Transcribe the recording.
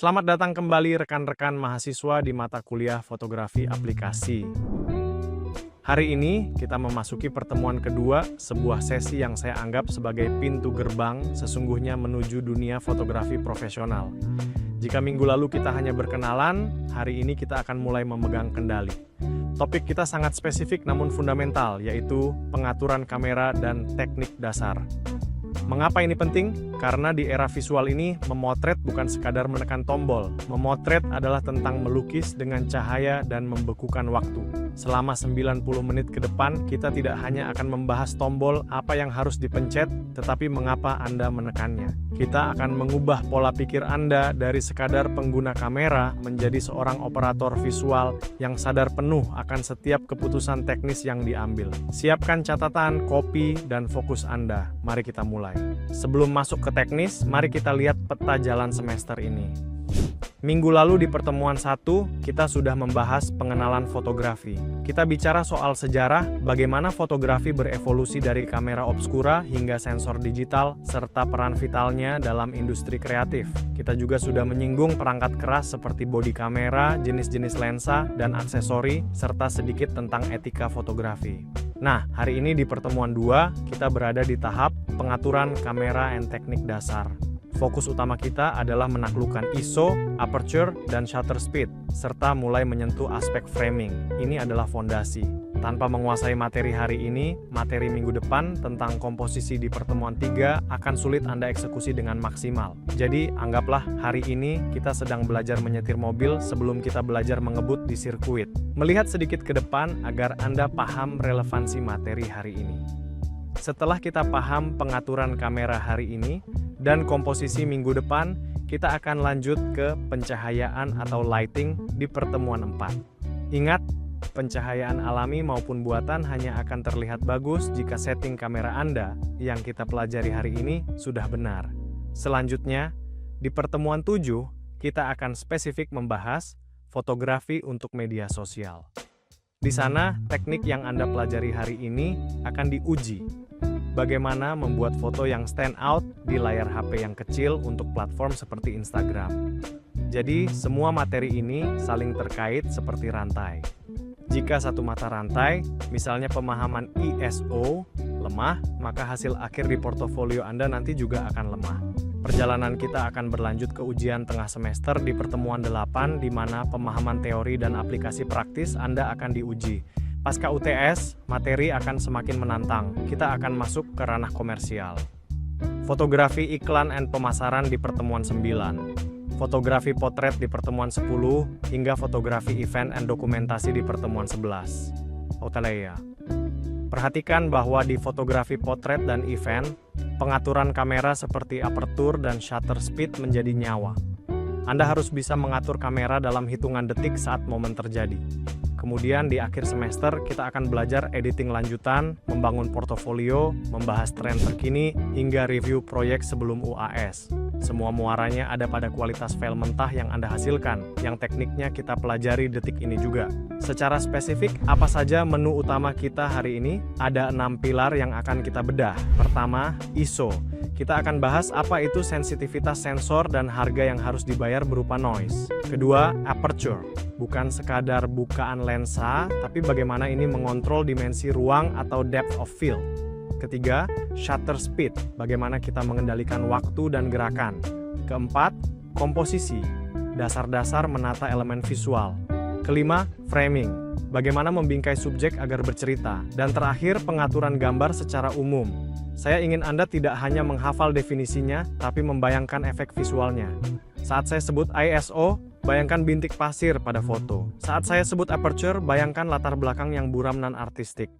Selamat datang kembali rekan-rekan mahasiswa di mata kuliah fotografi aplikasi. Hari ini kita memasuki pertemuan kedua, sebuah sesi yang saya anggap sebagai pintu gerbang sesungguhnya menuju dunia fotografi profesional. Jika minggu lalu kita hanya berkenalan, hari ini kita akan mulai memegang kendali. Topik kita sangat spesifik namun fundamental, yaitu pengaturan kamera dan teknik dasar. Mengapa ini penting? Karena di era visual ini, memotret bukan sekadar menekan tombol. Memotret adalah tentang melukis dengan cahaya dan membekukan waktu. Selama 90 menit ke depan, kita tidak hanya akan membahas tombol apa yang harus dipencet, tetapi mengapa Anda menekannya. Kita akan mengubah pola pikir Anda dari sekadar pengguna kamera menjadi seorang operator visual yang sadar penuh akan setiap keputusan teknis yang diambil. Siapkan catatan, kopi, dan fokus Anda. Mari kita mulai. Sebelum masuk ke teknis, mari kita lihat peta jalan semester ini. Minggu lalu di pertemuan 1, kita sudah membahas pengenalan fotografi. Kita bicara soal sejarah, bagaimana fotografi berevolusi dari kamera obskura hingga sensor digital, serta peran vitalnya dalam industri kreatif. Kita juga sudah menyinggung perangkat keras seperti bodi kamera, jenis-jenis lensa, dan aksesori, serta sedikit tentang etika fotografi. Nah, hari ini di pertemuan 2, kita berada di tahap pengaturan kamera and teknik dasar. Fokus utama kita adalah menaklukkan ISO, aperture, dan shutter speed, serta mulai menyentuh aspek framing. Ini adalah fondasi. Tanpa menguasai materi hari ini, materi minggu depan tentang komposisi di pertemuan 3 akan sulit Anda eksekusi dengan maksimal. Jadi, anggaplah hari ini kita sedang belajar menyetir mobil sebelum kita belajar mengebut di sirkuit. Melihat sedikit ke depan agar Anda paham relevansi materi hari ini. Setelah kita paham pengaturan kamera hari ini dan komposisi minggu depan, kita akan lanjut ke pencahayaan atau lighting di pertemuan 4. Ingat, pencahayaan alami maupun buatan hanya akan terlihat bagus jika setting kamera Anda yang kita pelajari hari ini sudah benar. Selanjutnya, di pertemuan 7, kita akan spesifik membahas fotografi untuk media sosial. Di sana, teknik yang Anda pelajari hari ini akan diuji. Bagaimana membuat foto yang stand out di layar HP yang kecil untuk platform seperti Instagram. Jadi, semua materi ini saling terkait seperti rantai. Jika satu mata rantai, misalnya pemahaman ISO, lemah, maka hasil akhir di portofolio Anda nanti juga akan lemah. Perjalanan kita akan berlanjut ke ujian tengah semester di pertemuan 8, di mana pemahaman teori dan aplikasi praktis Anda akan diuji. Pasca UTS, materi akan semakin menantang. Kita akan masuk ke ranah komersial. Fotografi iklan dan pemasaran di pertemuan 9. Fotografi potret di pertemuan 10, hingga fotografi event dan dokumentasi di pertemuan 11. Otalaya. Perhatikan bahwa di fotografi potret dan event, pengaturan kamera seperti aperture dan shutter speed menjadi nyawa. Anda harus bisa mengatur kamera dalam hitungan detik saat momen terjadi. Kemudian di akhir semester kita akan belajar editing lanjutan, membangun portofolio, membahas tren terkini, hingga review proyek sebelum UAS. Semua muaranya ada pada kualitas file mentah yang Anda hasilkan, yang tekniknya kita pelajari detik ini juga. Secara spesifik, apa saja menu utama kita hari ini? Ada 6 pilar yang akan kita bedah. Pertama, ISO. Kita akan bahas apa itu sensitivitas sensor dan harga yang harus dibayar berupa noise. Kedua, aperture. Bukan sekadar bukaan lensa, tapi bagaimana ini mengontrol dimensi ruang atau depth of field. Ketiga, shutter speed. Bagaimana kita mengendalikan waktu dan gerakan. Keempat, komposisi. Dasar-dasar menata elemen visual. Kelima, framing. Bagaimana membingkai subjek agar bercerita. Dan terakhir, pengaturan gambar secara umum. Saya ingin Anda tidak hanya menghafal definisinya, tapi membayangkan efek visualnya. Saat saya sebut ISO, bayangkan bintik pasir pada foto. Saat saya sebut aperture, bayangkan latar belakang yang buram dan artistik.